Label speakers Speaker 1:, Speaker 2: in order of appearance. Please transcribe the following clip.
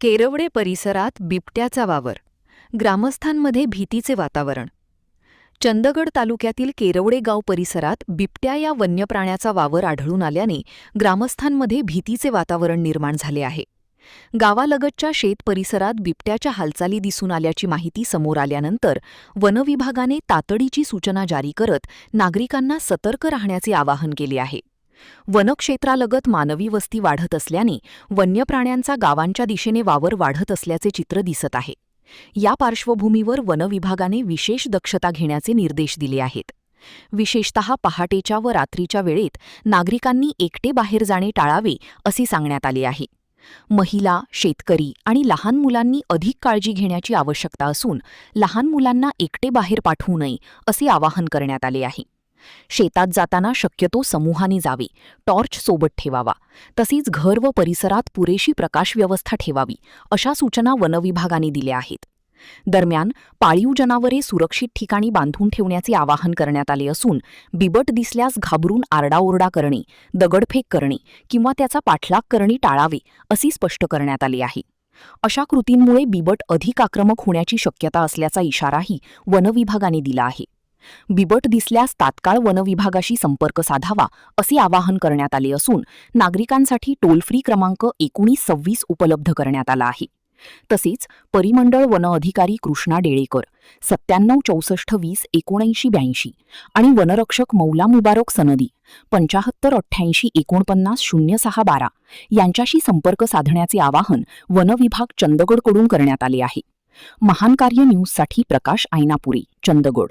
Speaker 1: केरवडे परिसरात बिबट्याचा वावर. ग्रामस्थांमध्ये भीतीचे वातावरण. चंदगड तालुक्यातील केरवडे गाव परिसरात बिबट्या या वन्य प्राण्याचा वावर आढळून आल्याने ग्रामस्थांमध्ये भीतीचे वातावरण निर्माण झाले आहे. गावालगतच्या शेत परिसरात बिबट्याच्या हालचाली दिसून आल्याची माहिती समोर आल्यानंतर वनविभागाने तातडीची सूचना जारी करत नागरिकांना सतर्क राहण्याचे आवाहन केले आहे. वनक्षेत्रालगत मानवी वस्ती वाढत असल्याने वन्य प्राण्यांचा गावांच्या दिशेने वावर वाढत असल्याचे चित्र दिसत आहे. या पार्श्वभूमीवर वनविभागाने विशेष दक्षता घेण्याचे निर्देश दिले आहेत. विशेषतः पहाटेच्या व रात्रीच्या वेळेत नागरिकांनी एकटे बाहेर जाणे टाळावे असे सांगण्यात आले आहे. महिला, शेतकरी आणि लहान मुलांनी अधिक काळजी घेण्याची आवश्यकता असून लहान मुलांना एकटे बाहेर पाठवू नये असे आवाहन करण्यात आले आहे. शेतात जाताना शक्यतो समूहाने जावे, टॉर्च सोबत ठेवावा, तसेच घर व परिसरात पुरेशी प्रकाश व्यवस्था ठेवावी अशा सूचना वनविभागाने दिल्या आहेत. दरम्यान पाळीव जनावरे सुरक्षित ठिकाणी बांधून ठेवण्याचे आवाहन करण्यात आले असून बिबट दिसल्यास घाबरून आरडाओरडा करणे, दगडफेक करणे किंवा त्याचा पाठलाग करणे टाळावे असे स्पष्ट करण्यात आले आहे. अशा कृतींमुळे बिबट अधिक आक्रमक होण्याची शक्यता असल्याचा इशाराही वनविभागाने दिला आहे. बिबट दिसल्यास तात्काळ वनविभागाशी संपर्क साधावा असे आवाहन करण्यात आले असून नागरिकांसाठी टोल फ्री क्रमांक 1926 उपलब्ध करण्यात आला आहे. तसेच परिमंडळ वन अधिकारी कृष्णा डेळेकर 9764207982 आणि वनरक्षक मौला मुबारक सनदी 7588490612 यांच्याशी संपर्क साधण्याचे आवाहन वनविभाग चंदगडकडून करण्यात आले आहे. महान कार्य न्यूजसाठी प्रकाश आयनापुरे, चंदगड.